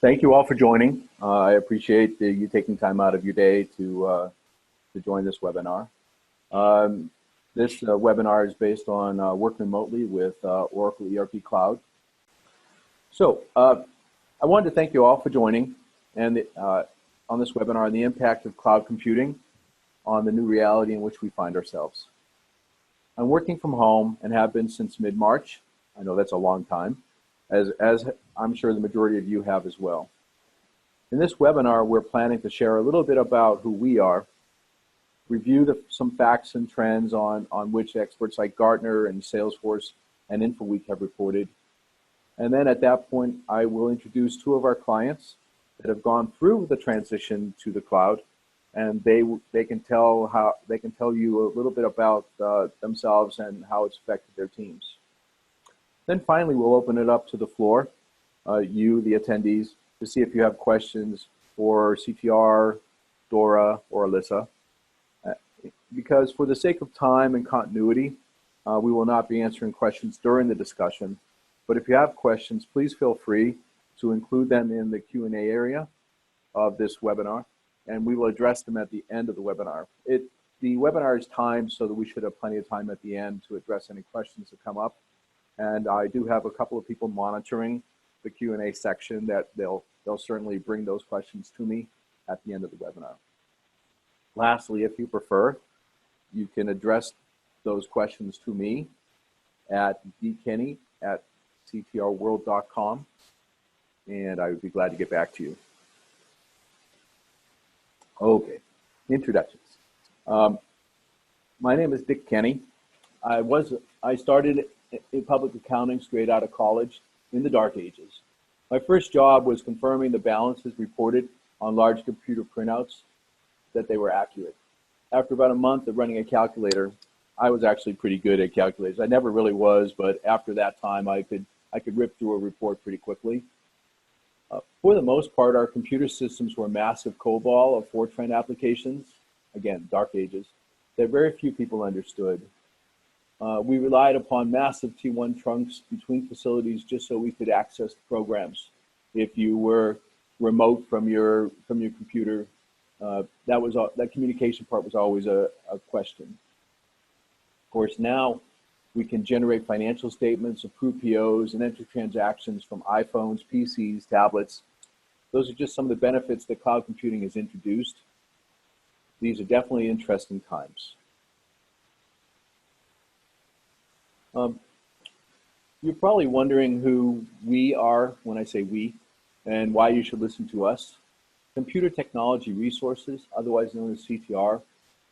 Thank you all for joining. I appreciate you taking time out of your day to join this webinar. This webinar is based on working remotely with Oracle ERP Cloud. So I wanted to thank you all for joining and on this webinar on the impact of cloud computing on the new reality in which we find ourselves. I'm working from home and have been since mid-March. I know that's a long time, as I'm sure the majority of you have as well. In this webinar, we're planning to share a little bit about who we are, review some facts and trends on which experts like Gartner and Salesforce and InfoWeek have reported. And then at that point, I will introduce two of our clients that have gone through the transition to the cloud, and they can tell you a little bit about themselves and how it's affected their teams. Then finally, we'll open it up to the floor, you, the attendees, to see if you have questions for CTR, Dora, or Alyssa. Because for the sake of time and continuity, we will not be answering questions during the discussion. But if you have questions, please feel free to include them in the Q&A area of this webinar, and we will address them at the end of the webinar. The webinar is timed so that we should have plenty of time at the end to address any questions that come up. And I do have a couple of people monitoring the Q&A section that they'll certainly bring those questions to me at the end of the webinar. Lastly, if you prefer, you can address those questions to me at dkenny@ctrworld.com, and I would be glad to get back to you. Okay, introductions. My name is Dick Kenny. I started in public accounting straight out of college in the dark ages. My first job was confirming the balances reported on large computer printouts that they were accurate. After about a month of running a calculator, I was actually pretty good at calculators. I never really was, but after that time, I could rip through a report pretty quickly. For the most part, our computer systems were massive COBOL or Fortran applications, again, dark ages, that very few people understood. We relied upon massive T1 trunks between facilities just so we could access the programs. If you were remote from your computer, that communication part was always a question. Of course, now we can generate financial statements, approve POs, and enter transactions from iPhones, PCs, tablets. Those are just some of the benefits that cloud computing has introduced. These are definitely interesting times. You're probably wondering who we are when I say we, and why you should listen to us. Computer Technology Resources, otherwise known as CTR,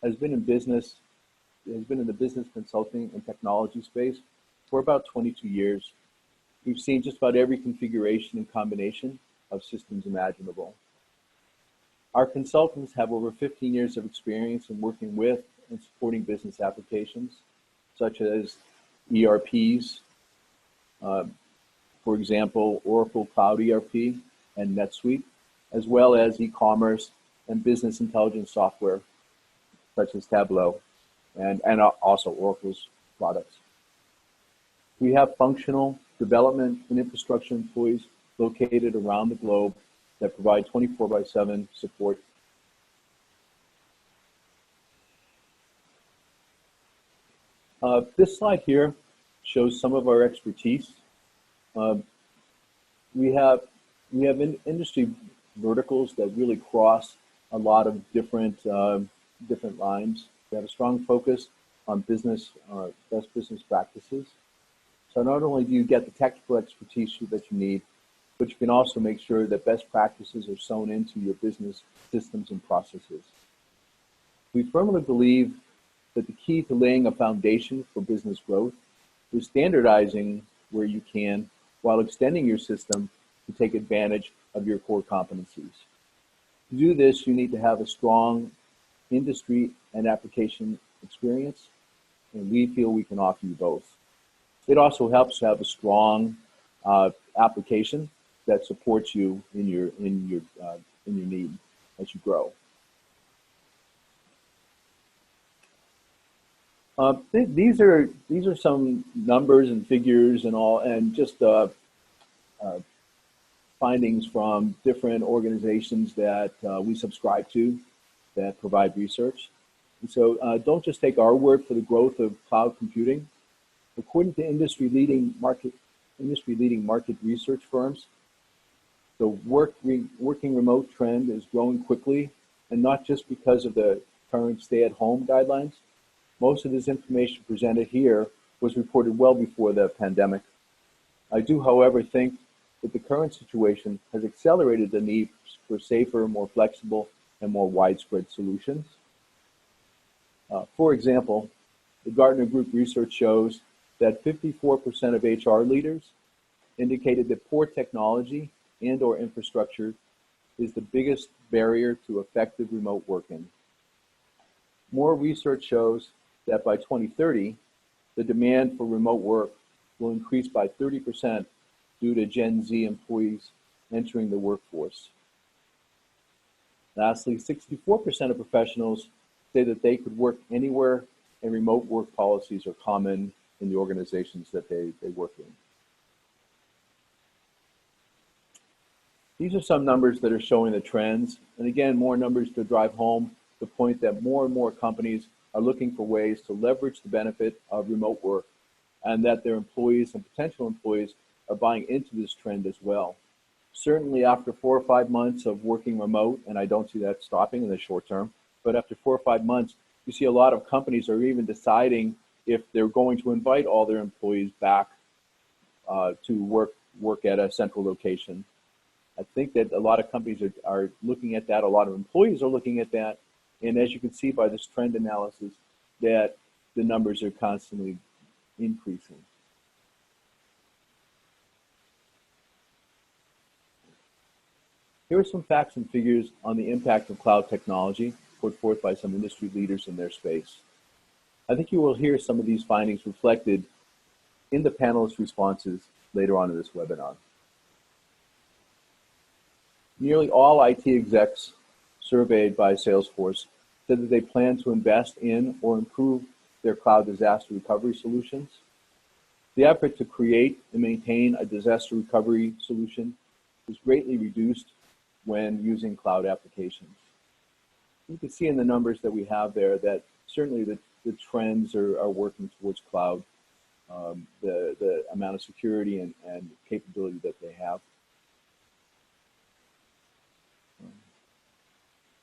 has been in the business consulting and technology space for about 22 years. We've seen just about every configuration and combination of systems imaginable. Our consultants have over 15 years of experience in working with and supporting business applications, such as ERPs, for example, Oracle Cloud ERP and NetSuite, as well as e-commerce and business intelligence software, such as Tableau, and also Oracle's products. We have functional development and infrastructure employees located around the globe that provide 24/7 support. This slide here shows some of our expertise. We have industry verticals that really cross a lot of different lines. We have a strong focus on best business practices. So not only do you get the technical expertise that you need, but you can also make sure that best practices are sewn into your business systems and processes. We firmly believe that the key to laying a foundation for business growth is standardizing where you can while extending your system to take advantage of your core competencies. To do this, you need to have a strong industry and application experience, and we feel we can offer you both. It also helps to have a strong application that supports you in your need as you grow. These are some numbers and figures and all, and just findings from different organizations that we subscribe to that provide research. And so don't just take our word for the growth of cloud computing. According to industry-leading market research firms, the working remote trend is growing quickly, and not just because of the current stay-at-home guidelines. Most of this information presented here was reported well before the pandemic. I do, however, think that the current situation has accelerated the need for safer, more flexible, and more widespread solutions. For example, the Gartner Group research shows that 54% of HR leaders indicated that poor technology and/or infrastructure is the biggest barrier to effective remote working. More research shows that by 2030, the demand for remote work will increase by 30% due to Gen Z employees entering the workforce. Lastly, 64% of professionals say that they could work anywhere, and remote work policies are common in the organizations that they work in. These are some numbers that are showing the trends, and again, more numbers to drive home the point that more and more companies are looking for ways to leverage the benefit of remote work, and that their employees and potential employees are buying into this trend as well. Certainly after 4 or 5 months of working remote, and I don't see that stopping in the short term, but after 4 or 5 months, you see a lot of companies are even deciding if they're going to invite all their employees back to work at a central location. I think that a lot of companies are looking at that, a lot of employees are looking at that, and as you can see by this trend analysis, that the numbers are constantly increasing. Here are some facts and figures on the impact of cloud technology put forth by some industry leaders in their space. I think you will hear some of these findings reflected in the panelists' responses later on in this webinar. Nearly all IT execs surveyed by Salesforce said that they plan to invest in or improve their cloud disaster recovery solutions. The effort to create and maintain a disaster recovery solution is greatly reduced when using cloud applications. You can see in the numbers that we have there that certainly the trends are working towards cloud, the amount of security and capability that they have.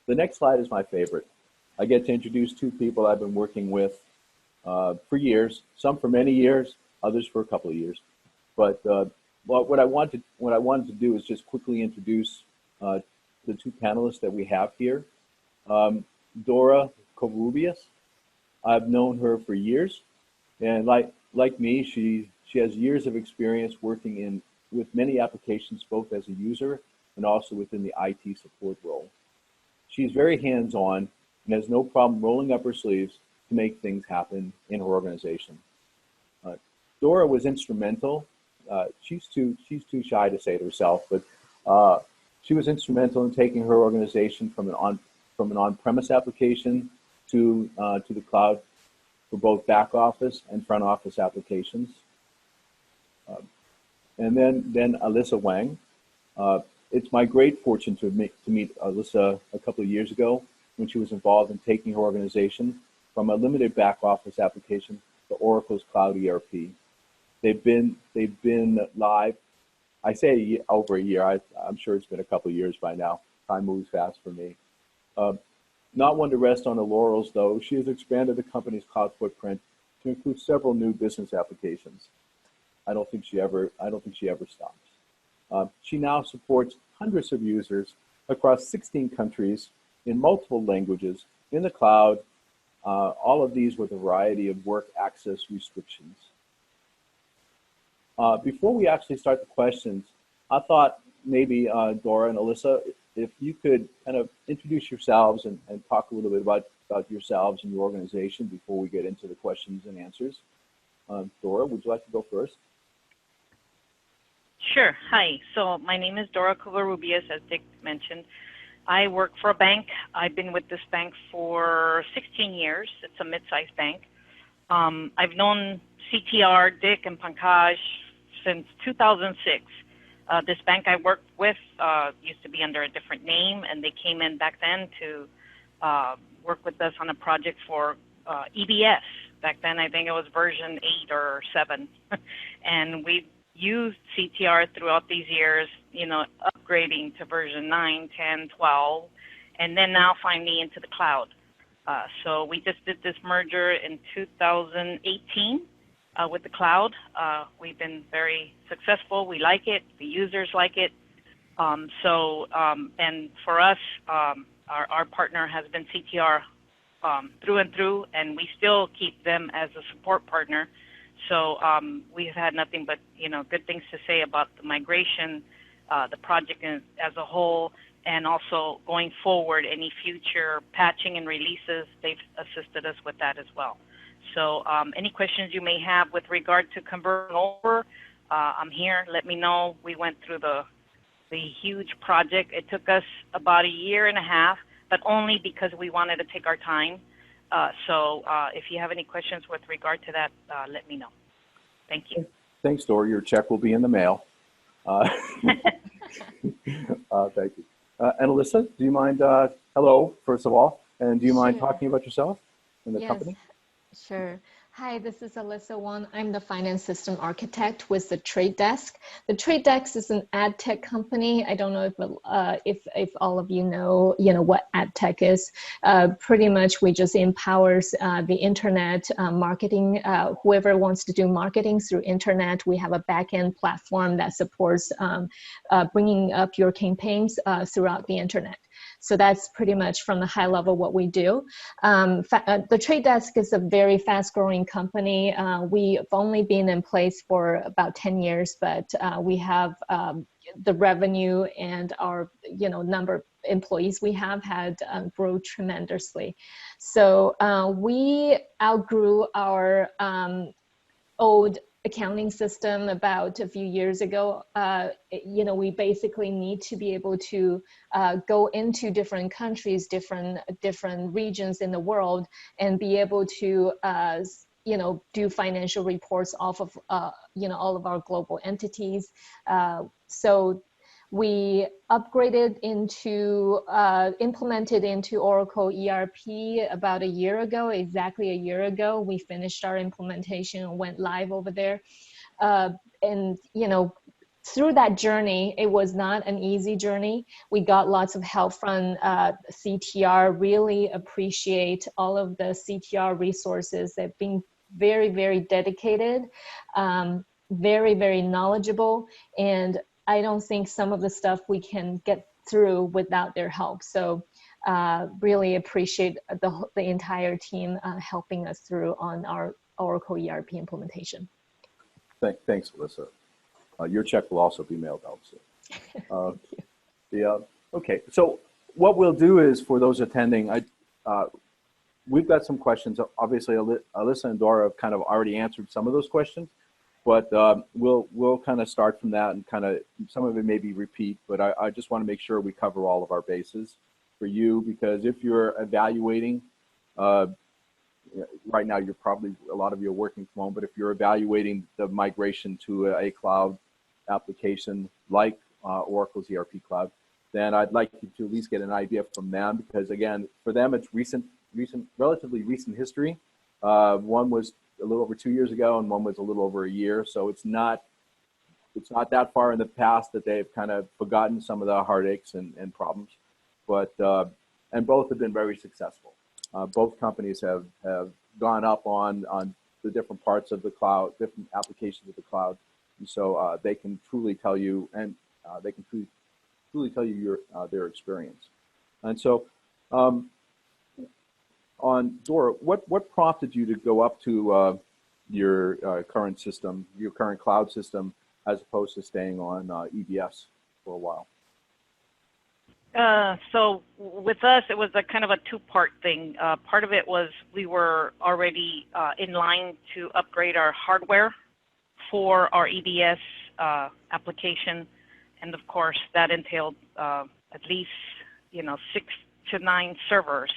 The next slide is my favorite. I get to introduce two people I've been working with for years, some for many years, others for a couple of years. But what I wanted to do is just quickly introduce the two panelists that we have here. Dora Covarrubias, I've known her for years, and like me, she has years of experience working with many applications, both as a user and also within the IT support role. She's very hands-on and has no problem rolling up her sleeves to make things happen in her organization. Dora was instrumental. She's too shy to say it herself, but she was instrumental in taking her organization from an on-premise application to the cloud for both back office and front office applications. And then Alyssa Wang. It's my great fortune to meet Alyssa a couple of years ago when she was involved in taking her organization from a limited back office application to Oracle's Cloud ERP. They've been live. I say over a year. I'm sure it's been a couple of years by now. Time moves fast for me. Not one to rest on her laurels, though. She has expanded the company's cloud footprint to include several new business applications. I don't think she ever stops. She now supports hundreds of users across 16 countries in multiple languages in the cloud, all of these with a variety of work access restrictions. Before we actually start the questions, I thought maybe Dora and Alyssa, if you could kind of introduce yourselves and talk a little bit about yourselves and your organization before we get into the questions and answers. Dora, would you like to go first? Sure. Hi. So my name is Dora Covarrubias, as Dick mentioned. I work for a bank. I've been with this bank for 16 years. It's a mid-sized bank. I've known CTR, Dick, and Pankaj since 2006. This bank I worked with used to be under a different name, and they came in back then to work with us on a project for EBS. Back then, I think it was version 8 or 7. And we used CTR throughout these years, upgrading to version 9, 10, 12, and then now finally into the cloud. So we just did this merger in 2018 with the cloud. We've been very successful. We like it. The users like it. And for us, our partner has been CTR through and through, and we still keep them as a support partner. So we've had nothing but good things to say about the migration, the project as a whole, and also going forward, any future patching and releases, they've assisted us with that as well. So any questions you may have with regard to converting over, I'm here. Let me know. We went through the huge project. It took us about a year and a half, but only because we wanted to take our time. So if you have any questions with regard to that, let me know. Thank you. Thanks, Dora. Your check will be in the mail. Thank you. And Alyssa, do you mind, hello, first of all, and do you mind talking about yourself and the company? Sure. Hi, this is Alyssa Wong. I'm the finance system architect with the Trade Desk. The Trade Desk is an ad tech company. I don't know if all of you know what ad tech is. Pretty much, we just empowers the internet marketing. Whoever wants to do marketing through internet, we have a backend platform that supports bringing up your campaigns throughout the internet. So that's pretty much from the high level what we do. The Trade Desk is a very fast-growing company. We've only been in place for about 10 years, but we have the revenue and our number of employees we have had grown tremendously. So we outgrew our old accounting system about a few years ago. We basically need to be able to go into different countries, different regions in the world, and be able to do financial reports off of all of our global entities. So we upgraded implemented into Oracle ERP about exactly a year ago. We finished our implementation and went live over there. And through that journey, it was not an easy journey. We got lots of help from CTR. Really appreciate all of the CTR resources. They've been very, very dedicated, very, very knowledgeable, and I don't think some of the stuff we can get through without their help. So really appreciate the entire team helping us through on our Oracle ERP implementation. Thanks, Alyssa. Your check will also be mailed out soon. Okay, so what we'll do is, for those attending, we've got some questions. Obviously, Alyssa and Dora have kind of already answered some of those questions. But we'll kind of start from that, and kind of some of it may be repeat, but I just want to make sure we cover all of our bases for you, because if you're evaluating, right now a lot of you are working from home, but if you're evaluating the migration to a cloud application like Oracle's ERP Cloud, then I'd like you to at least get an idea from them, because again, for them it's relatively recent history. One was a little over 2 years ago, and one was a little over a year. So it's not that far in the past that they've kind of forgotten some of the heartaches and problems. But and both have been very successful. Both companies have gone up on the different parts of the cloud, different applications of the cloud, and so they can truly tell you, and they can truly tell you their experience. And so. On Dora, what prompted you to go up to your current system, your current cloud system, as opposed to staying on EBS for a while? So with us, it was a kind of a two-part thing. Part of it was we were already in line to upgrade our hardware for our EBS application, and of course that entailed at least 6 to 9 servers.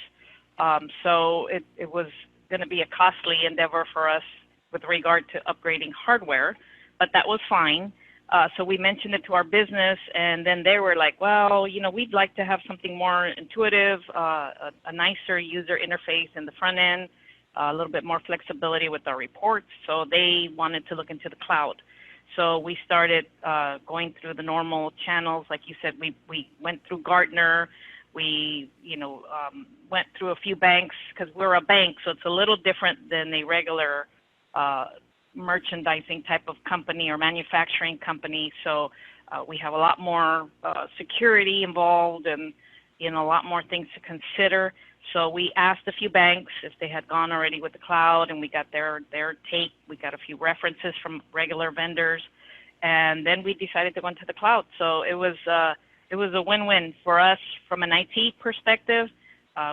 So it was going to be a costly endeavor for us with regard to upgrading hardware, but that was fine. So we mentioned it to our business, and then they were like, well, you know, we'd like to have something more intuitive, a nicer user interface in the front end, a little bit more flexibility with our reports. So they wanted to look into the cloud. So we started going through the normal channels. Like you said, we went through Gartner. We, you know, went through a few banks because we're a bank, so it's a little different than a regular merchandising type of company or manufacturing company. So we have a lot more security involved and, you know, a lot more things to consider. So we asked a few banks if they had gone already with the cloud, and we got their take. We got a few references from regular vendors, and then we decided to go into the cloud. So it was a win-win for us from an IT perspective.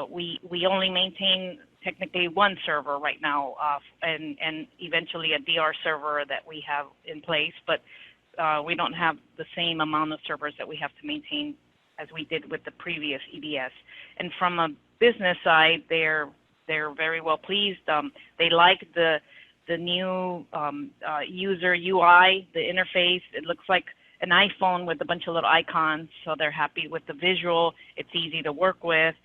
We only maintain technically one server right now, and eventually a DR server that we have in place, but we don't have the same amount of servers that we have to maintain as we did with the previous EBS. And from a business side, they're very well pleased. They like the new user UI, the interface. It looks like an iPhone with a bunch of little icons, so they're happy with the visual. It's easy to work with.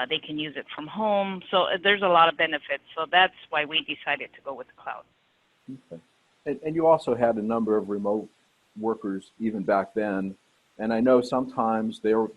They can use it from home. So there's a lot of benefits. So that's why we decided to go with the cloud. Okay. And you also had a number of remote workers even back then. And I know sometimes their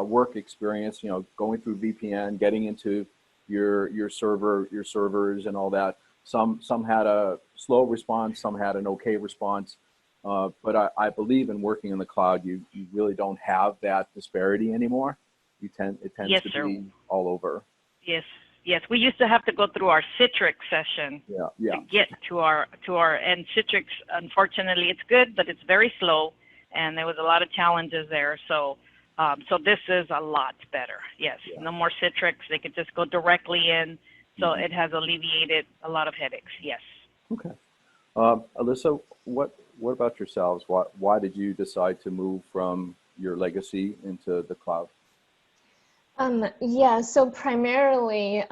work experience, you know, going through VPN, getting into your servers and all that. Some had a slow response, some had an okay response. But I believe in working in the cloud, you really don't have that disparity anymore. It tends Yes, to sir. be all over. Yes. We used to have to go through our Citrix session to get to our and Citrix, unfortunately, it's good, but it's very slow, and there was a lot of challenges there. So this is a lot better. Yes, no more Citrix. They could just go directly in. So it has alleviated a lot of headaches. Yes. Okay. Alyssa, what about yourselves? Why did you decide to move from your legacy into the cloud? So primarily,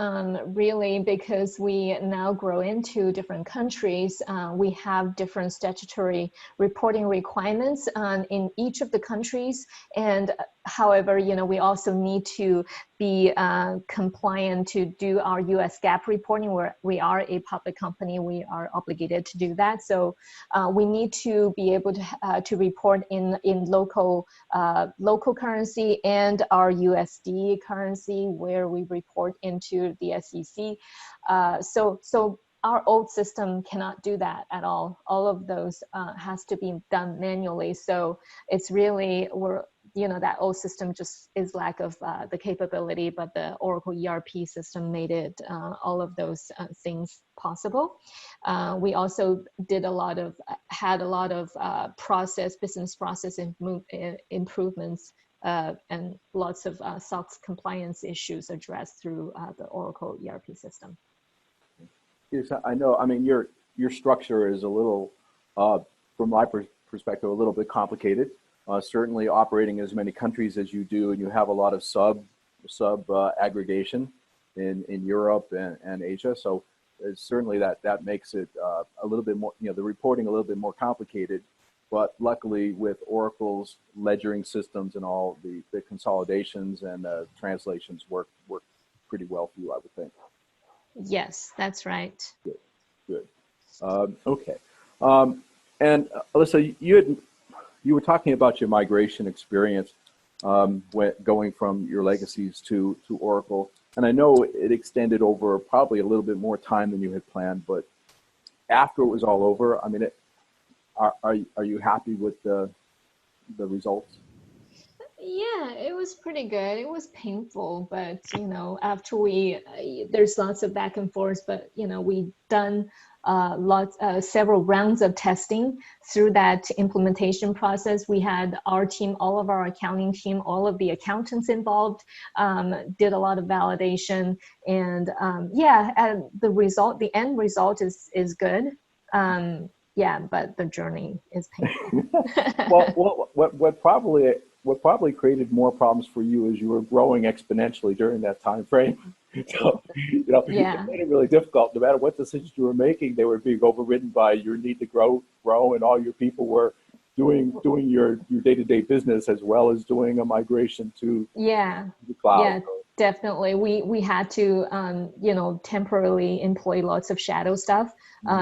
really, because we now grow into different countries, we have different statutory reporting requirements in each of the countries. And however, you know, we also need to be compliant to do our US GAAP reporting, where we are a public company. We are obligated to do that. So we need to be able to report in local currency and our USD currency, where we report into the SEC. So our old system cannot do that at all. All of those has to be done manually. So it's really, that old system just is lack of the capability, but the Oracle ERP system made it all of those things possible. We also had a lot of business process improvements and lots of SOX compliance issues addressed through the Oracle ERP system. Yes, I know. I mean, your structure is a little, from my perspective, a little bit complicated. Certainly operating as many countries as you do, and you have a lot of sub aggregation in Europe and Asia. So certainly that makes it a little bit more, the reporting a little bit more complicated. But luckily, with Oracle's ledgering systems and all, the consolidations and translations work pretty well for you, I would think. Yes, that's right. Good. Okay. And Alyssa, you were talking about your migration experience going from your legacies to Oracle, and I know it extended over probably a little bit more time than you had planned. But after it was all over, I mean, are you happy with the results? Yeah, it was pretty good. It was painful, but after there's lots of back and forth, but we done several rounds of testing through that implementation process. We had our team, all of our accounting team, all of the accountants involved, did a lot of validation, and and the end result is good. But the journey is painful. Well, what probably created more problems for you is you were growing exponentially during that time frame. So, it made it really difficult. No matter what decisions you were making, they were being overridden by your need to grow, and all your people were doing your day-to-day business as well as doing a migration to the cloud. Yeah, definitely. We had to, temporarily employ lots of shadow staff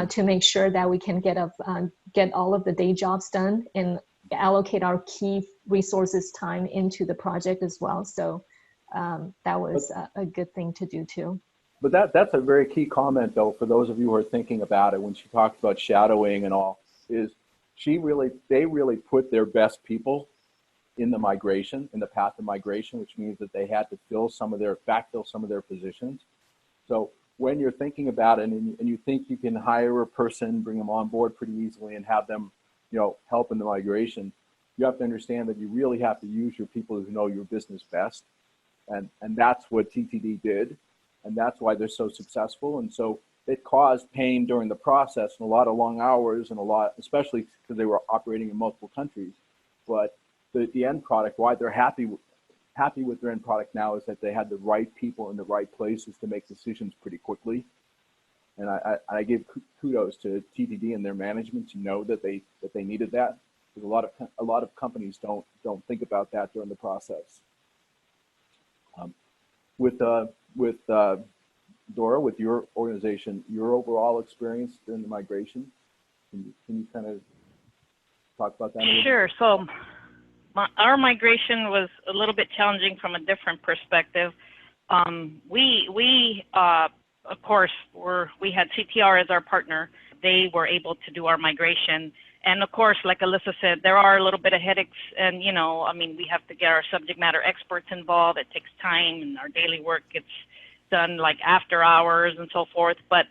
to make sure that we can get all of the day jobs done and allocate our key resources time into the project as well. So that was a good thing to do too. But that's a very key comment, though, for those of you who are thinking about it when she talked about shadowing and all, is they really put their best people in the migration, in the path of migration, which means that they had to backfill some of their positions. So when you're thinking about it and you think you can hire a person, bring them on board pretty easily and have them, help in the migration, you have to understand that you really have to use your people who know your business best. And that's what TTD did. And that's why they're so successful. And so it caused pain during the process and a lot of long hours and especially because they were operating in multiple countries. But the end product, why they're happy with their end product now is that they had the right people in the right places to make decisions pretty quickly. And I give kudos to TTD and their management to know that they needed that, because a lot of companies don't think about that during the process. With Dora, with your organization, your overall experience during the migration, can you kind of talk about that a little Sure. So our migration was a little bit challenging from a different perspective. We of course, we had CTR as our partner. They were able to do our migration. And of course, like Alyssa said, there are a little bit of headaches and, we have to get our subject matter experts involved. It takes time and our daily work gets done like after hours and so forth. But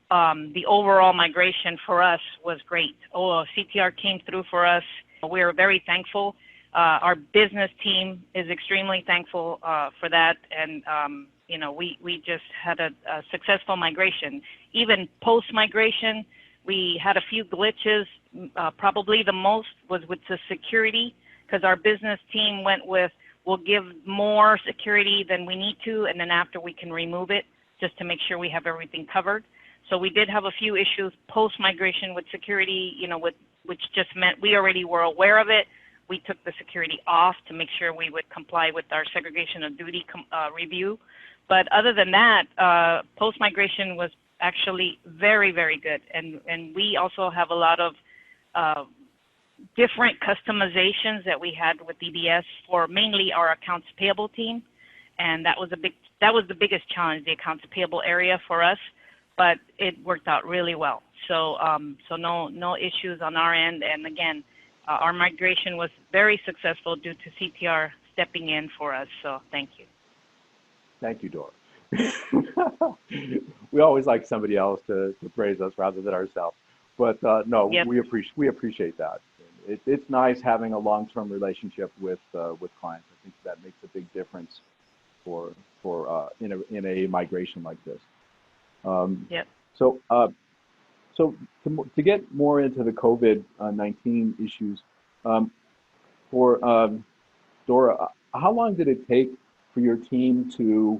the overall migration for us was great. CTR came through for us. We are very thankful. Our business team is extremely thankful for that. And, we just had a successful migration. Even post-migration, we had a few glitches. Probably the most was with the security, because our business team went with, we'll give more security than we need to, and then after we can remove it, just to make sure we have everything covered. So we did have a few issues post-migration with security, which just meant we already were aware of it. We took the security off to make sure we would comply with our segregation of duty review. But other than that, post-migration was actually very, very good. And we also have a lot of different customizations that we had with EBS for mainly our accounts payable team. And that was the biggest challenge, the accounts payable area for us, but it worked out really well. So no issues on our end. And again, our migration was very successful due to CTR stepping in for us. So thank you. Thank you, Dora. We always like somebody else to praise us rather than ourselves. But no, yep. we appreciate that. It's nice having a long-term relationship with clients. I think that makes a big difference for in a migration like this. Yep. So to get more into the COVID-19 issues, for Dora, how long did it take for your team to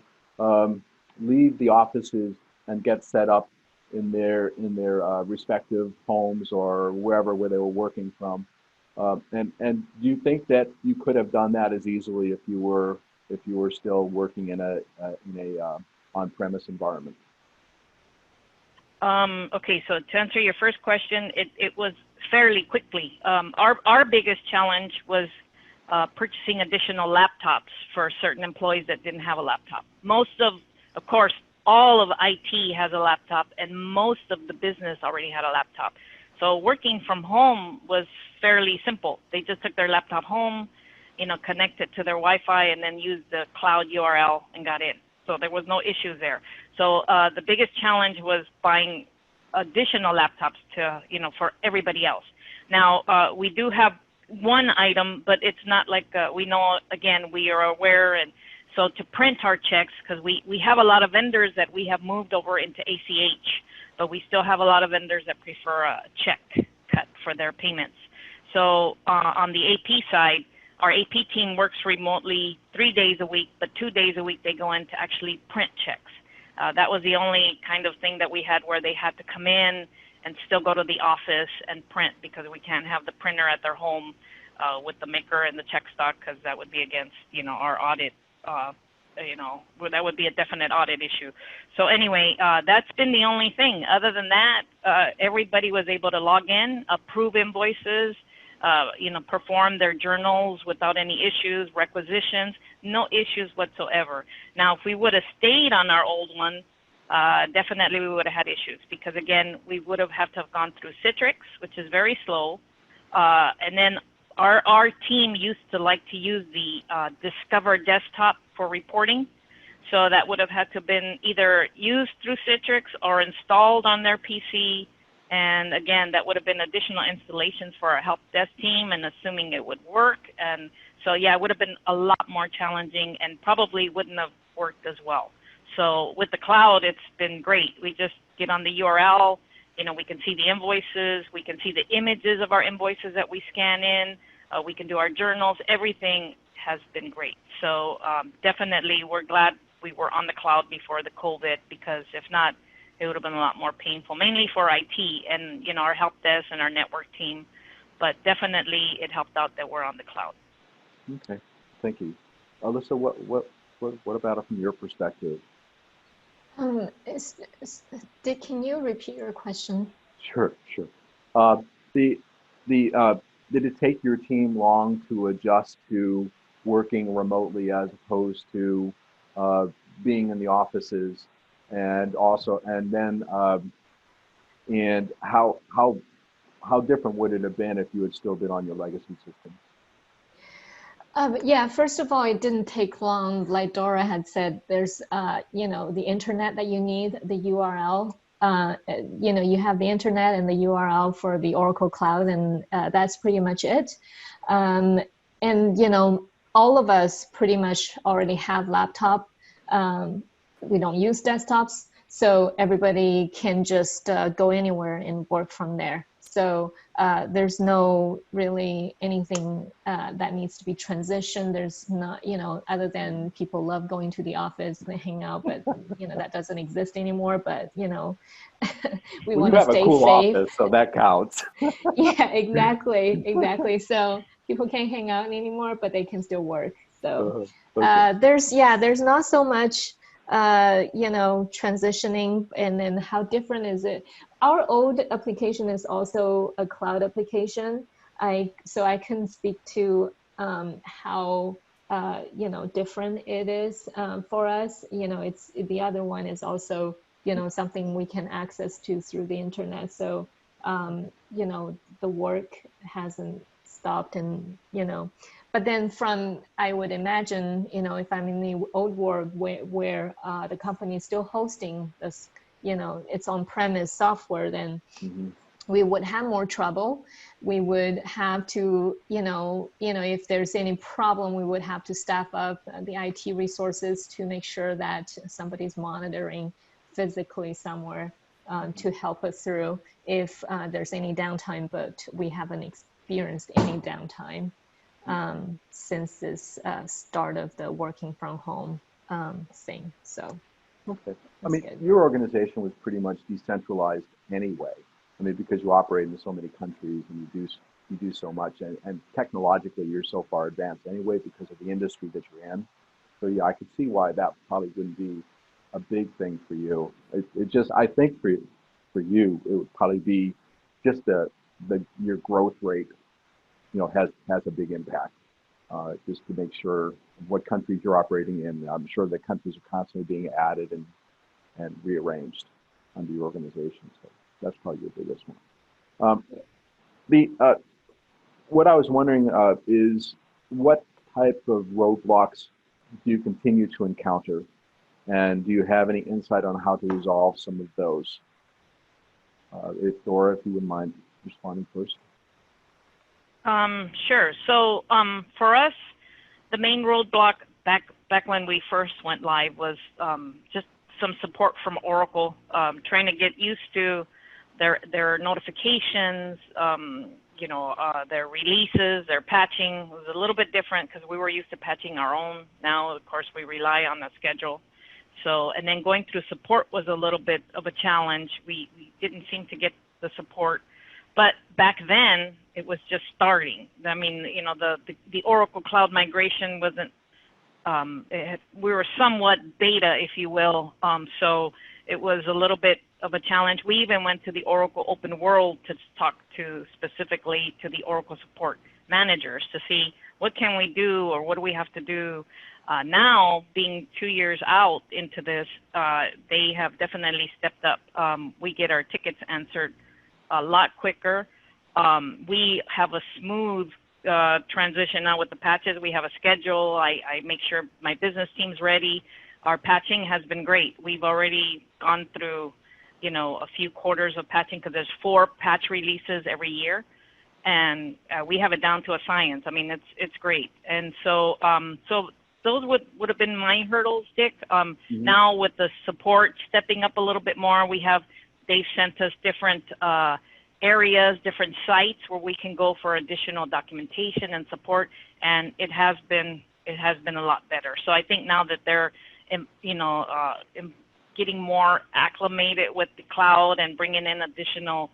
leave the offices and get set up in their respective homes or wherever where they were working from? And do you think that you could have done that as easily if you were still working in a on-premise environment? Okay, so to answer your first question, it was fairly quickly. Our biggest challenge was purchasing additional laptops for certain employees that didn't have a laptop. Of course, all of IT has a laptop, and most of the business already had a laptop. So working from home was fairly simple. They just took their laptop home, connected to their Wi-Fi, and then used the cloud URL and got in. So there was no issues there. So the biggest challenge was buying additional laptops to, for everybody else. Now, we do have one item, but it's not like we know, again, we are aware. And so to print our checks, because we have a lot of vendors that we have moved over into ACH, but we still have a lot of vendors that prefer a check cut for their payments. So on the AP side, our AP team works remotely 3 days a week, but 2 days a week they go in to actually print checks. That was the only kind of thing that we had where they had to come in and still go to the office and print, because we can't have the printer at their home with the maker and the check stock, because that would be against, our audit, well, that would be a definite audit issue. So anyway, that's been the only thing. Other than that, everybody was able to log in, approve invoices, perform their journals without any issues, requisitions, no issues whatsoever. Now, if we would have stayed on our old one, definitely we would have had issues, because again, we would have had to have gone through Citrix, which is very slow. And then our team used to like to use the Discover desktop for reporting. So that would have had to have been either used through Citrix or installed on their PC. And again, that would have been additional installations for our help desk team, and assuming it would work. And so, yeah, it would have been a lot more challenging and probably wouldn't have worked as well. So with the cloud, it's been great. We just get on the URL, we can see the invoices, we can see the images of our invoices that we scan in, we can do our journals, everything has been great. So definitely we're glad we were on the cloud before the COVID, because if not, it would have been a lot more painful, mainly for IT and, our help desk and our network team. But definitely it helped out that we're on the cloud. Okay, thank you. Alyssa, what about it from your perspective? Dick, can you repeat your question? Sure. Did it take your team long to adjust to working remotely as opposed to being in the offices, and then how different would it have been if you had still been on your legacy system? Yeah, first of all, it didn't take long. Like Dora had said, there's, the internet that you need, the URL. You have the internet and the URL for the Oracle Cloud, and that's pretty much it. And, all of us pretty much already have laptop. We don't use desktops, so everybody can just go anywhere and work from there. So there's no really anything that needs to be transitioned. There's not, other than people love going to the office and hang out, but that doesn't exist anymore. But we want to stay cool safe. Office, so that counts. Yeah, exactly. So people can't hang out anymore, but they can still work. So Okay. there's not so much transitioning. And then how different is it? Our old application is also a cloud application. So I can speak to how different it is for us. It's the other one is also something we can access to through the internet. So the work hasn't stopped, and but then I would imagine, if I'm in the old world where the company is still hosting this, it's on-premise software, then we would have more trouble. We would have to, if there's any problem, we would have to staff up the IT resources to make sure that somebody's monitoring physically somewhere to help us through if there's any downtime, but we haven't experienced any downtime since this start of the working from home thing. So, okay. I mean, your organization was pretty much decentralized anyway. I mean, because you operate in so many countries and you do so much, and technologically you're so far advanced anyway because of the industry that you're in. So yeah, I could see why that probably wouldn't be a big thing for you. It just, I think for you, it would probably be just your growth rate, has a big impact. Just to make sure what countries you're operating in. I'm sure that countries are constantly being added and rearranged under your organization. So that's probably your biggest one. What I was wondering is what type of roadblocks do you continue to encounter, and do you have any insight on how to resolve some of those? Dora, if you wouldn't mind responding first. Sure. So for us, the main roadblock back when we first went live was just some support from Oracle, trying to get used to their notifications, their releases, their patching. It was a little bit different because we were used to patching our own. Now, of course, we rely on the schedule. So, and then going through support was a little bit of a challenge. We didn't seem to get the support. But back then, it was just starting. I mean, you know, the Oracle Cloud migration wasn't, we were somewhat beta, if you will. So it was a little bit of a challenge. We even went to the Oracle Open World to talk to specifically to the Oracle support managers to see what can we do or what do we have to do. Now, being 2 years out into this, they have definitely stepped up. We get our tickets answered a lot quicker. We have a smooth transition now with the patches. We have a schedule. I make sure my business team's ready. Our patching has been great. We've already gone through, you know, a few quarters of patching because there's 4 patch releases every year, and we have it down to a science. I mean, it's great. And so so those would have been my hurdles, Dick. Now with the support stepping up a little bit more, they've sent us different areas, different sites where we can go for additional documentation and support, and it has been a lot better. So I think now that they're, you know, getting more acclimated with the cloud and bringing in additional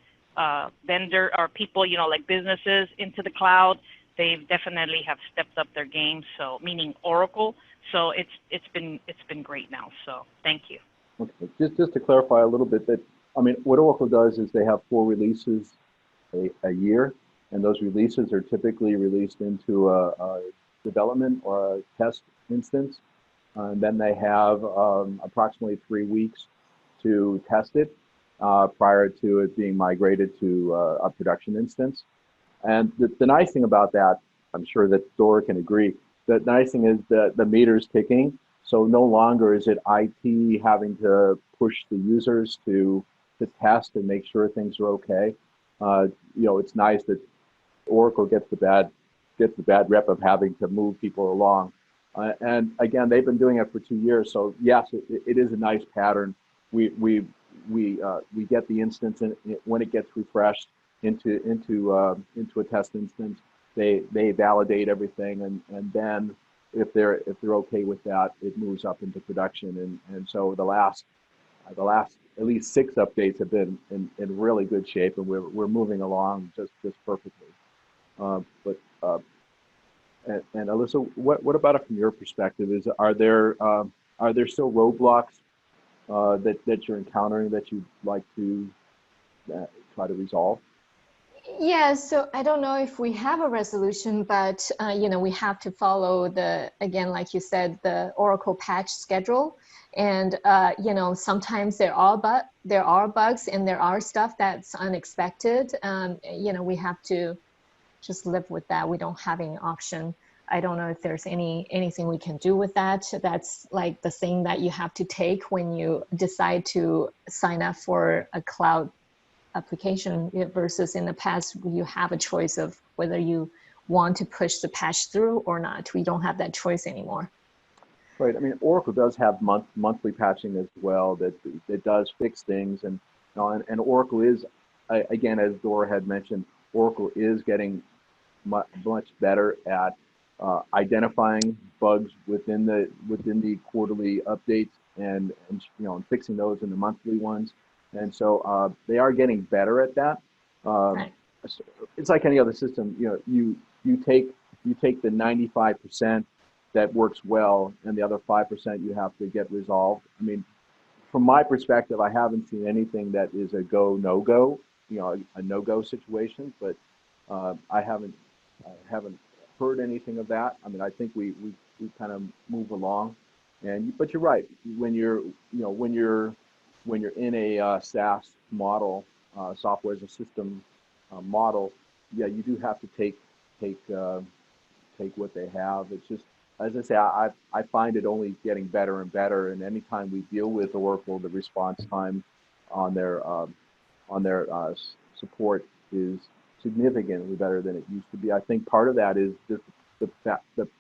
vendor or people, you know, like businesses into the cloud, they've definitely have stepped up their game. So meaning Oracle. So it's been great now. So thank you. Okay, just to clarify a little bit, that I mean, what Oracle does is they have 4 releases a year, and those releases are typically released into a development or a test instance, and then they have approximately 3 weeks to test it prior to it being migrated to a production instance. And the nice thing about that, I'm sure that Dora can agree, the nice thing is that the meter's ticking, so no longer is it IT having to push the users to test and make sure things are okay. You know, it's nice that Oracle gets the bad rep of having to move people along. And again, they've been doing it for 2 years, so yes, it is a nice pattern. We get the instance, and when it gets refreshed into a test instance, they validate everything, and then if they're okay with that, it moves up into production. And so the last at least 6 updates have been in really good shape, and we're moving along just perfectly. And Alyssa, what about it from your perspective? Are there still roadblocks that you're encountering that you'd like to try to resolve? Yeah, so I don't know if we have a resolution, but you know, we have to follow again, like you said, the Oracle patch schedule. And you know, sometimes there are bugs and there are stuff that's unexpected. You know, we have to just live with that. We don't have any option. I don't know if there's anything we can do with that. That's like the thing that you have to take when you decide to sign up for a cloud application versus in the past, you have a choice of whether you want to push the patch through or not. We don't have that choice anymore. Right. I mean, Oracle does have monthly patching as well that does fix things, and Oracle is, again, as Dora had mentioned, Oracle is getting much better at identifying bugs within the quarterly updates and you know, and fixing those in the monthly ones. And so they are getting better at that. Right. It's like any other system. You know, you take the 95% that works well, and the other 5% you have to get resolved. I mean, from my perspective, I haven't seen anything that is a go no go. You know, a no go situation, but I haven't heard anything of that. I mean, I think we kind of move along, but you're right. When you're in a SaaS model, software as a system model, yeah, you do have to take what they have. It's just, as I say, I find it only getting better and better. And anytime we deal with Oracle, the response time on their support is significantly better than it used to be. I think part of that is just the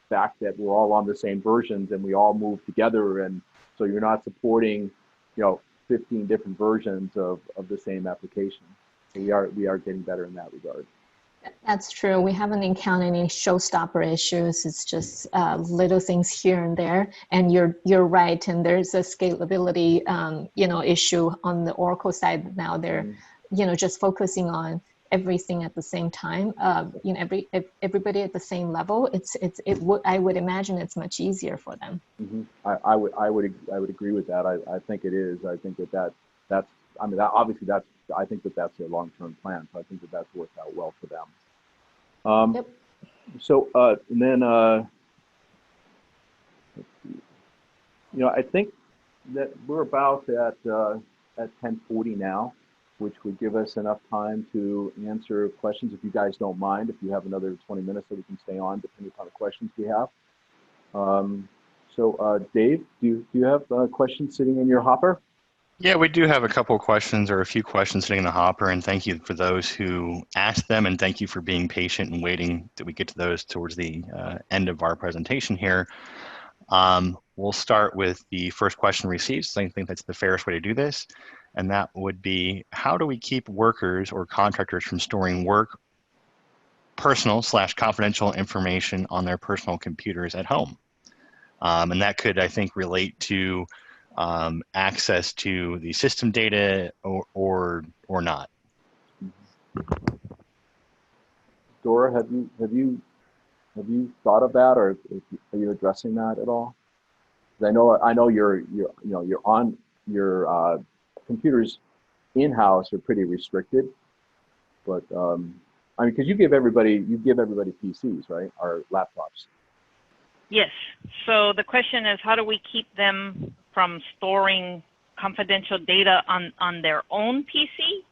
fact that we're all on the same versions and we all move together, and so you're not supporting, you know, 15 different versions of the same application. So we are getting better in that regard. That's true. We haven't encountered any showstopper issues. It's just little things here and there. And you're right. And there's a scalability you know, issue on the Oracle side now. just focusing on everything at the same time, everybody at the same level, I would imagine it's much easier for them. Mm-hmm. I would agree with that. I think it is. I think that's I mean, obviously I think that's their long-term plan. So I think that's worked out well for them. Yep. So and then let's see. I think that we're about at 10:40 now, which would give us enough time to answer questions. If you guys don't mind, if you have another 20 minutes that we can stay on, depending upon the questions we have. So Dave, do you have questions sitting in your hopper? Yeah, we do have a couple of questions, or a few questions sitting in the hopper, and thank you for those who asked them, and thank you for being patient and waiting that we get to those towards the end of our presentation here. We'll start with the first question received. So I think that's the fairest way to do this, and that would be, how do we keep workers or contractors from storing personal/confidential information on their personal computers at home? And that could, I think, relate to access to the system data or not. Dora, have you thought of that, or are you addressing that at all? I know you're on your computers in-house are pretty restricted, but I mean, because you give everybody PCs, right, or laptops? Yes. So the question is, how do we keep them from storing confidential data on their own PC?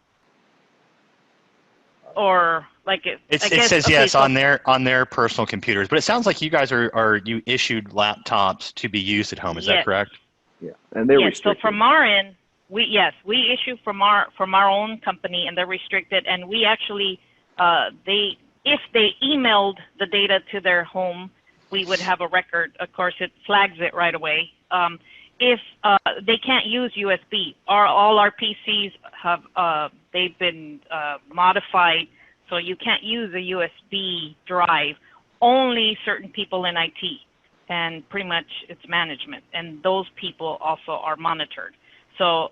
Or like it says okay, yes, so on their personal computers, but it sounds like you guys you issued laptops to be used at home. Is that correct? Yeah, and they're restricted. So from our end, we issue from our own company, and they're restricted. And we actually if they emailed the data to their home, we would have a record. Of course, it flags it right away. If they can't use USB, all our PCs have they've been modified, so you can't use a USB drive. Only certain people in IT, and pretty much it's management, and those people also are monitored. So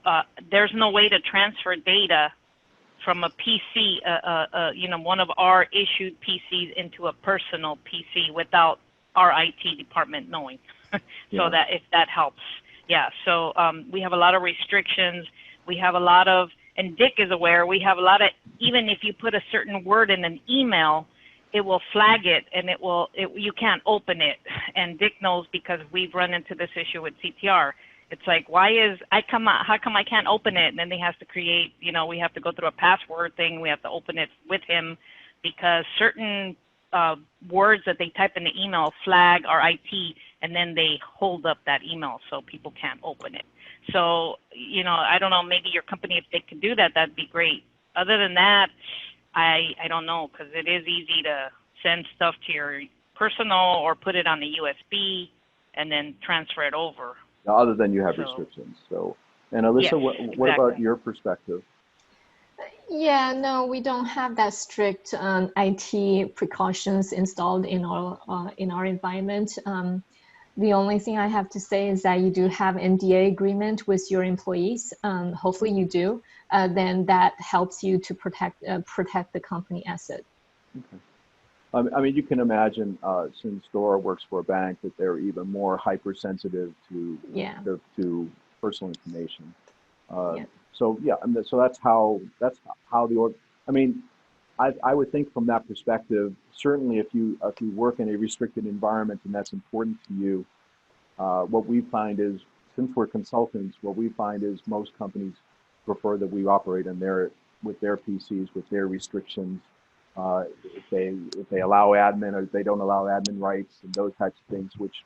there's no way to transfer data from a PC, one of our issued PCs, into a personal PC without our IT department knowing. So that if that helps. Yeah, so we have a lot of restrictions. We have a lot of, and Dick is aware, we have a lot of, even if you put a certain word in an email, it will flag it, and you can't open it. And Dick knows, because we've run into this issue with CTR. It's like, how come I can't open it? And then he has to create, we have to go through a password thing. We have to open it with him, because certain words that they type in the email flag our IT, and then they hold up that email so people can't open it. So, I don't know, maybe your company, if they could do that, that'd be great. Other than that, I don't know, because it is easy to send stuff to your personal or put it on the USB and then transfer it over. Now, other than you have restrictions. So, and Alyssa, yes, what about your perspective? Yeah, no, we don't have that strict IT precautions installed in our environment. The only thing I have to say is that you do have NDA agreement with your employees. Hopefully you do. Then that helps you to protect the company asset. Okay. I mean, you can imagine, since Dora works for a bank, that they're even more hypersensitive to personal information. So yeah, so that's how the I mean, I would think from that perspective, certainly if you work in a restricted environment and that's important to you, what we find is, since we're consultants, what we find is most companies prefer that we operate with their PCs, with their restrictions. If they allow admin, or if they don't allow admin rights and those types of things, which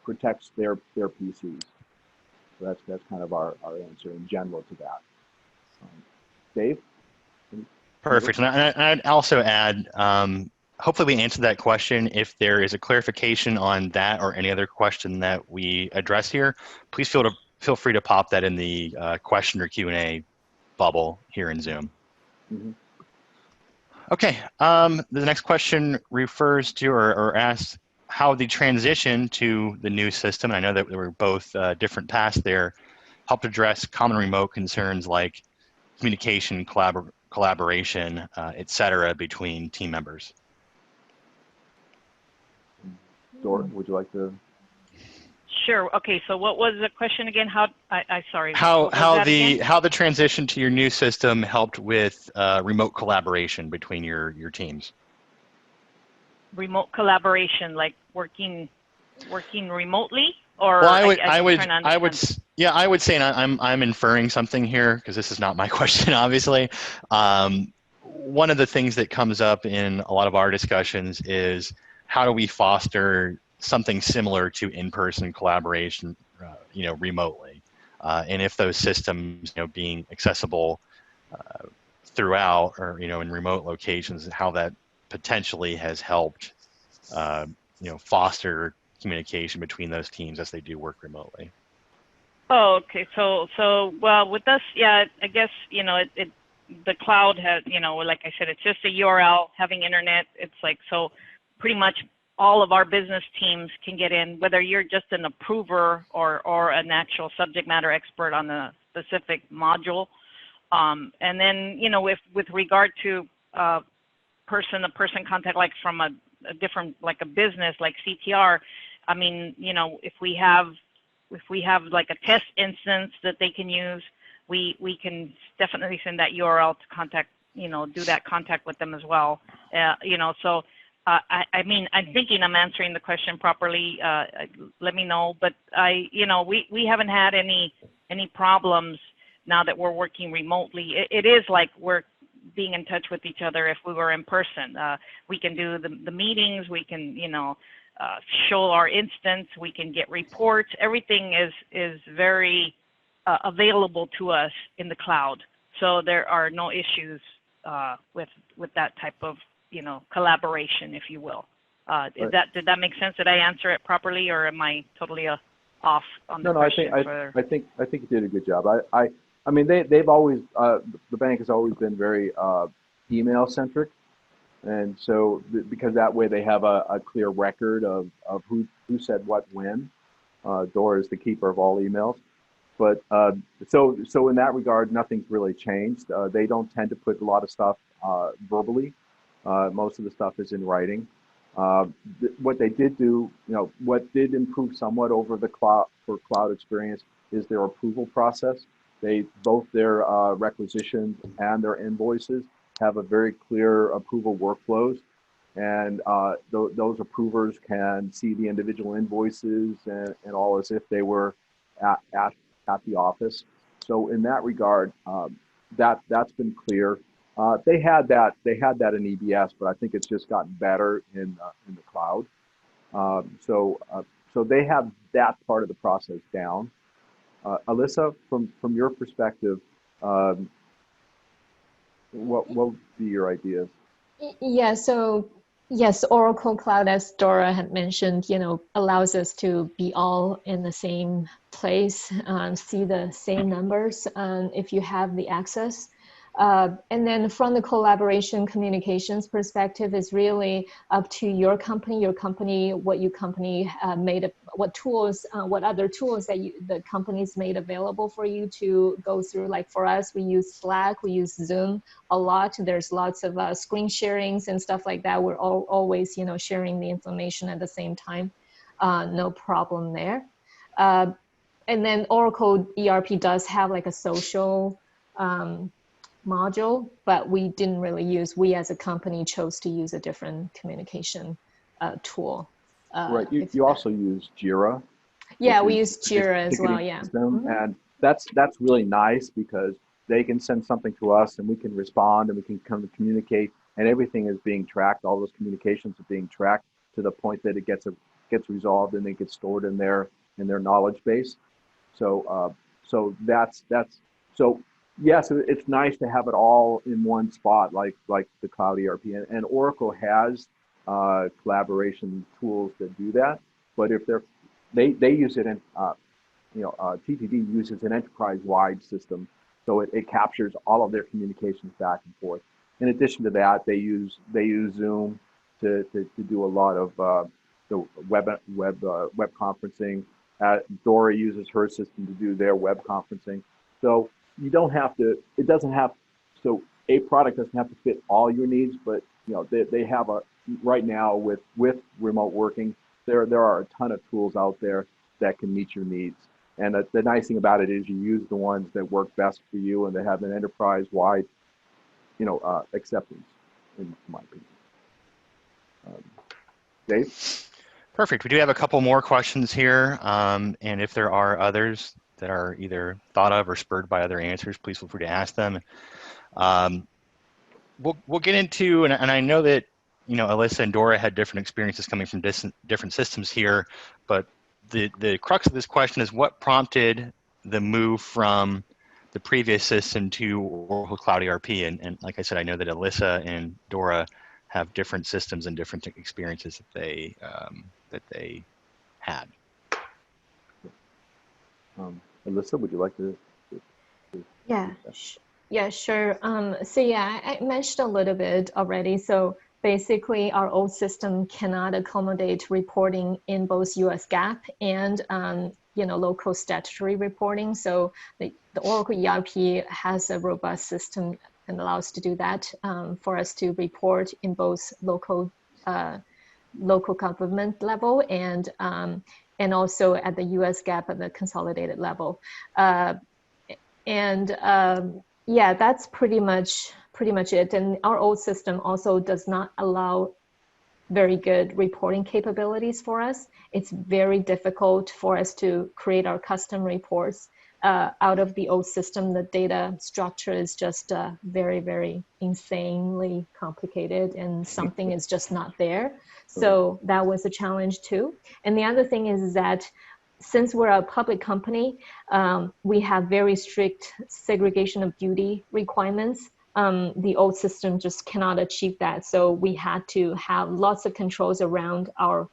protects their PCs. So that's kind of our answer in general to that. Dave? Perfect. And I'd also add, hopefully we answered that question. If there is a clarification on that or any other question that we address here, please feel free to pop that in the question or Q&A bubble here in Zoom. Mm-hmm. Okay, the next question refers to or asks how the transition to the new system, and I know that there were both different paths there, helped address common remote concerns like communication, collaboration, et cetera, between team members. Dora, would you like to? Sure. Okay. So what was the question again? Sorry. How What was that again? how the transition to your new system helped with remote collaboration between your teams? Remote collaboration, like working remotely, or Well, I would say, and I'm inferring something here because this is not my question, obviously. One of the things that comes up in a lot of our discussions is how do we foster something similar to in-person collaboration, remotely, and if those systems, being accessible throughout or in remote locations, and how that potentially has helped, foster communication between those teams as they do work remotely. Oh, okay. So well, with us, yeah, I guess the cloud has, like I said, it's just a URL, having internet. It's like, so pretty much all of our business teams can get in, whether you're just an approver or an actual subject matter expert on a specific module. And then, with regard to person-to-person contact, like from a different, like a business, like CTR, I mean, if we have like a test instance that they can use, we can definitely send that URL to contact, do that contact with them as well. So I mean, I'm thinking I'm answering the question properly. Let me know, but we haven't had any problems now that we're working remotely. It is like we're being in touch with each other if we were in person. We can do the meetings, we can, show our instance, we can get reports. Everything is very available to us in the cloud. So there are no issues with that type of, collaboration, if you will. Did that make sense? Did I answer it properly, or am I totally off on the question? I think you did a good job. I mean, they've always, the bank has always been very email centric, and so because that way they have a clear record of who said what when. Dora is the keeper of all emails, but so in that regard, nothing's really changed. They don't tend to put a lot of stuff verbally. Most of the stuff is in writing. What they did do, what did improve somewhat over the cloud experience is their approval process. Both their requisitions and their invoices have a very clear approval workflows, and those approvers can see the individual invoices and all as if they were at the office. So in that regard, that's been clear. They had that in EBS, but I think it's just gotten better in the cloud. So they have that part of the process down. Alyssa, from your perspective, what would be your ideas? Yeah, so yes, Oracle Cloud, as Dora had mentioned, allows us to be all in the same place, see the same numbers if you have the access. And then from the collaboration communications perspective, is really up to your company, what your company what tools, what other tools that the company's made available for you to go through. Like for us, we use Slack, we use Zoom a lot. There's lots of screen sharings and stuff like that. We're always, sharing the information at the same time. No problem there. And then Oracle ERP does have like a social module, but we as a company chose to use a different communication tool. Right, you also use JIRA. Yeah, we use JIRA as well, yeah. And that's really nice because they can send something to us and we can respond and we can come to communicate, and everything is being tracked. All those communications are being tracked to the point that it gets resolved and it gets stored in their knowledge base. So yes, it's nice to have it all in one spot, like the Cloud ERP, and Oracle has collaboration tools that do that. But if they use it in, TTD uses an enterprise-wide system, so it captures all of their communications back and forth. In addition to that, they use Zoom to do a lot of the web conferencing. Dora uses her system to do their web conferencing. So you don't have to. It doesn't have. So a product doesn't have to fit all your needs, but they have right now with remote working, there are a ton of tools out there that can meet your needs. And the nice thing about it is you use the ones that work best for you, and they have an enterprise-wide, acceptance, in my opinion. Dave? Perfect. We do have a couple more questions here, and if there are others that are either thought of or spurred by other answers, please feel free to ask them. We'll get into, and I know that Alyssa and Dora had different experiences coming from different systems here, but the crux of this question is what prompted the move from the previous system to Oracle Cloud ERP? And like I said, I know that Alyssa and Dora have different systems and different experiences that they had. Alyssa, would you like to? Yeah, sure. So yeah, I mentioned a little bit already. So basically, our old system cannot accommodate reporting in both US GAAP and local statutory reporting. So the Oracle ERP has a robust system and allows us to do that for us to report in both local government level and also at the US GAAP at the consolidated level. Yeah, that's pretty much it. And our old system also does not allow very good reporting capabilities for us. It's very difficult for us to create our custom reports out of the old system. The data structure is just very, very insanely complicated, and something is just not there. So that was a challenge too. And the other thing is that since we're a public company, we have very strict segregation of duty requirements. The old system just cannot achieve that. So we had to have lots of controls around our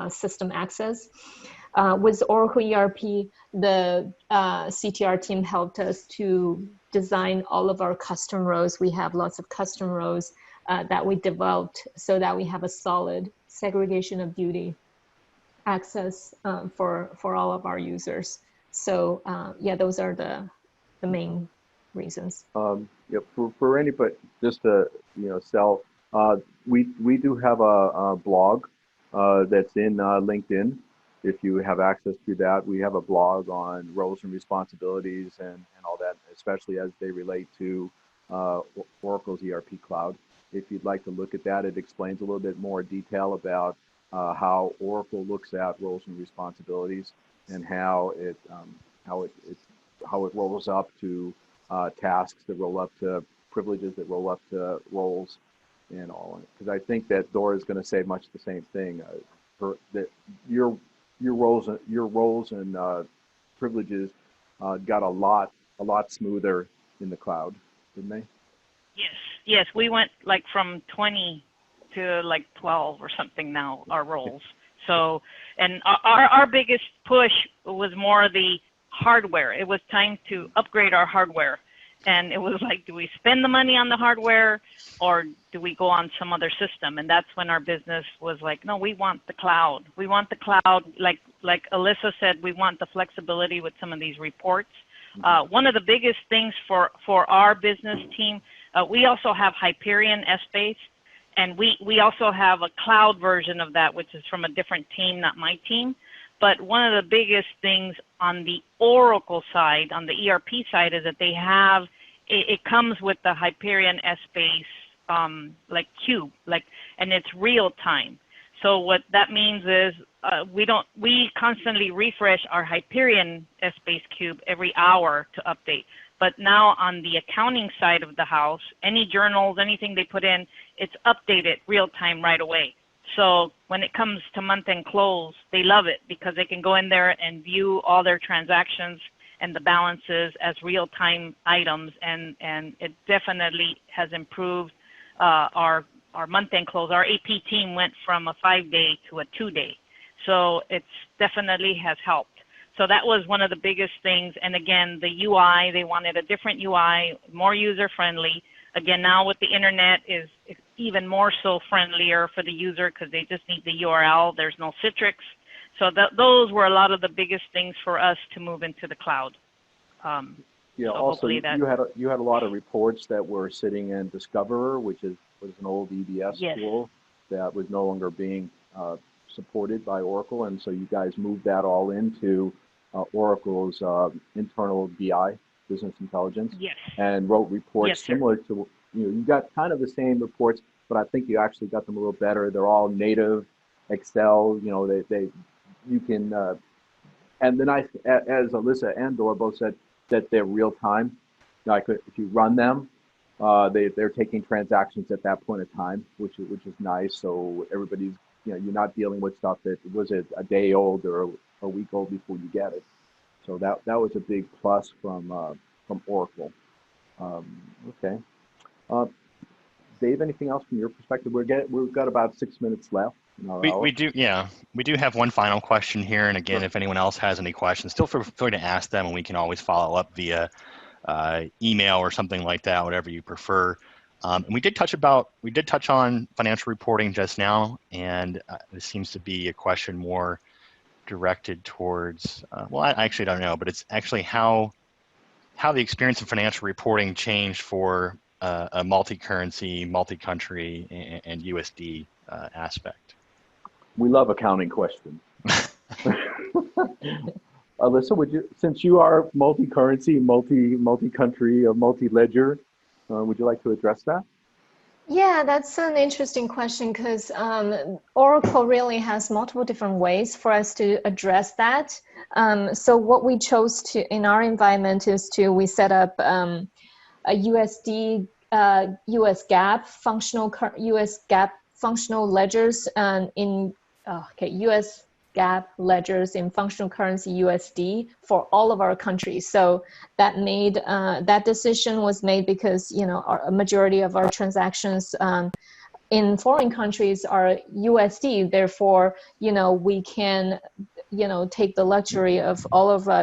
system access. With Oracle ERP, the CTR team helped us to design all of our custom rows. We have lots of custom rows that we developed so that we have a solid segregation of duty access for all of our users. So yeah, those are the main reasons. Yeah, for anybody, just to sell, we do have a blog that's in LinkedIn. If you have access to that, we have a blog on roles and responsibilities and all that, especially as they relate to Oracle's ERP Cloud. If you'd like to look at that, it explains a little bit more detail about how Oracle looks at roles and responsibilities and how it rolls up to tasks that roll up to privileges that roll up to roles and all. Because I think that Dora is going to say much the same thing. That your roles and privileges got a lot smoother in the cloud, didn't they? Yes, we went like from 20 to like 12 or something now, our roles. So, and our biggest push was more the hardware. It was time to upgrade our hardware. And it was like, do we spend the money on the hardware or do we go on some other system? And that's when our business was like, no, we want the cloud. We want the cloud. Like Alyssa said, we want the flexibility with some of these reports. One of the biggest things for our business team, we also have Hyperion Essbase, and we also have a cloud version of that, which is from a different team, not my team. But one of the biggest things on the Oracle side, on the ERP side, is that they have, it comes with the Hyperion Essbase like cube, and it's real time. So what that means is we constantly refresh our Hyperion Essbase cube every hour to update. But now on the accounting side of the house, any journals, anything they put in, it's updated real time right away. So when it comes to month-end close, they love it because they can go in there and view all their transactions and the balances as real-time items, and it definitely has improved our month-end close. Our AP team went from a 5-day to a 2-day, so it's definitely has helped. So that was one of the biggest things. And again, the UI, they wanted a different UI, more user-friendly. Again, now with the internet is even more so friendlier for the user because they just need the URL. There's no Citrix. So those were a lot of the biggest things for us to move into the cloud. Yeah. So Also, hopefully that, you had a lot of reports that were sitting in Discoverer, which was an old EBS yes, tool that was no longer being supported by Oracle, and so you guys moved that all into Oracle's internal BI, business intelligence, yes, and wrote reports yes, sir. similar to, you got kind of the same reports, but I think you actually got them a little better. They're all native Excel. You can, and the nice, as Alyssa and Dora both said, that they're real time. Like if you run them, they're taking transactions at that point of time, which is nice. So everybody's, you're not dealing with stuff that was a day old or a week old before you get it. So that was a big plus from Oracle. Okay, Dave, anything else from your perspective? We've got about 6 minutes left in our hour. We do have one final question here, and again, if anyone else has any questions, still feel free to ask them, and we can always follow up via email or something like that, whatever you prefer. And we did touch on financial reporting just now, and this seems to be a question more directed towards, well, I actually don't know, but it's actually how the experience of financial reporting changed for a multi-currency, multi-country, and USD aspect. We love accounting questions. Alyssa, since you are multi-currency, multi-country, multi-ledger, would you like to address that? Yeah, that's an interesting question because Oracle really has multiple different ways for us to address that. So what we chose to in our environment is we set up a USD, US GAAP functional ledgers US GAAP ledgers in functional currency USD for all of our countries. So that decision was made because a majority of our transactions in foreign countries are USD. Therefore, we can take the luxury of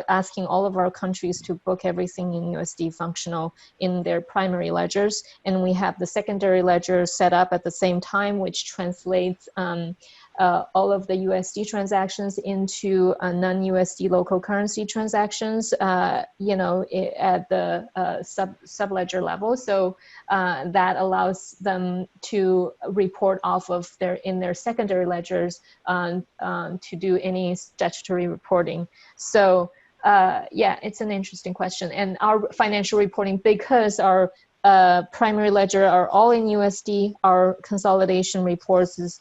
asking all of our countries to book everything in USD functional in their primary ledgers, and we have the secondary ledger set up at the same time, which translates all of the USD transactions into non-USD local currency transactions, at the sub-ledger level. So that allows them to report off of their secondary ledgers to do any statutory reporting. So yeah, it's an interesting question. And our financial reporting, because our primary ledger are all in USD, our consolidation reports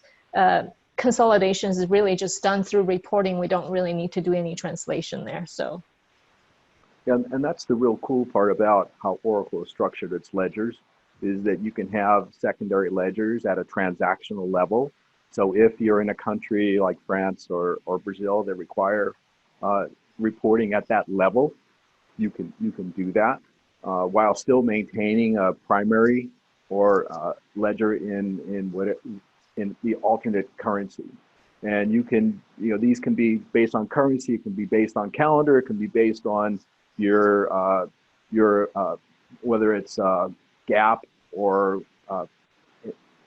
consolidations is really just done through reporting. We don't really need to do any translation there. So, yeah, and that's the real cool part about how Oracle has structured its ledgers, is that you can have secondary ledgers at a transactional level. So if you're in a country like France or Brazil that require reporting at that level, you can do that while still maintaining a primary or ledger in the alternate currency. And you can, these can be based on currency, it can be based on calendar, it can be based on your whether it's GAAP or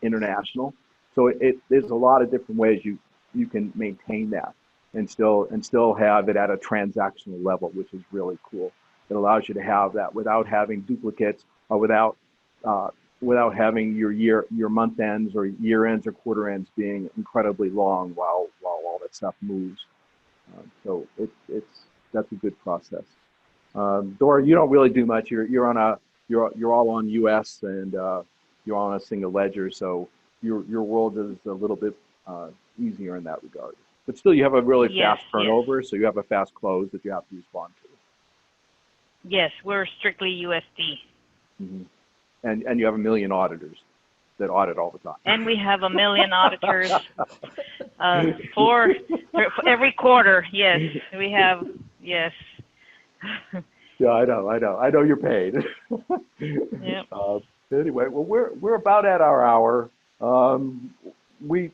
international. So there's a lot of different ways you can maintain that and still have it at a transactional level, which is really cool. It allows you to have that without having duplicates or without having your month ends or year ends or quarter ends being incredibly long while all that stuff moves. So that's a good process. Dora, you don't really do much. You're all on US and you're on a single ledger, so your world is a little bit easier in that regard. But still, you have a really fast turnover, so you have a fast close that you have to respond to. Yes, we're strictly USD. Mm-hmm. And you have 1 million auditors that audit all the time. And we have 1 million auditors for every quarter. Yes, we have. Yes. Yeah, I know you're paid. Yep. Anyway, well, we're about at our hour. We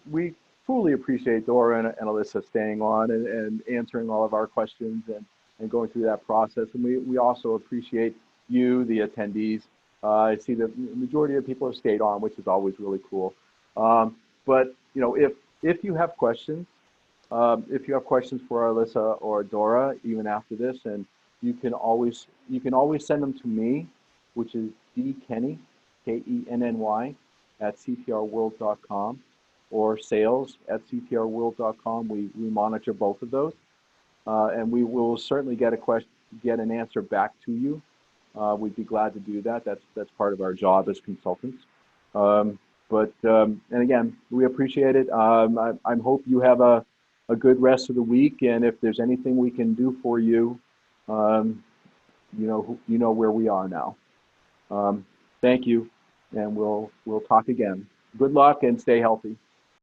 fully appreciate Dora and Alyssa staying on and answering all of our questions and going through that process. And we also appreciate you, the attendees. I see the majority of people have stayed on, which is always really cool. But if you have questions, for Alyssa or Dora, even after this, and you can always send them to me, which is dkenny, Kenny, at ctrworld.com, or sales at ctrworld.com. We monitor both of those, and we will certainly get an answer back to you. We'd be glad to do that. That's part of our job as consultants. And again, we appreciate it. I hope you have a good rest of the week, and if there's anything we can do for you, you know where we are now. Thank you, and we'll talk again. Good luck and stay healthy.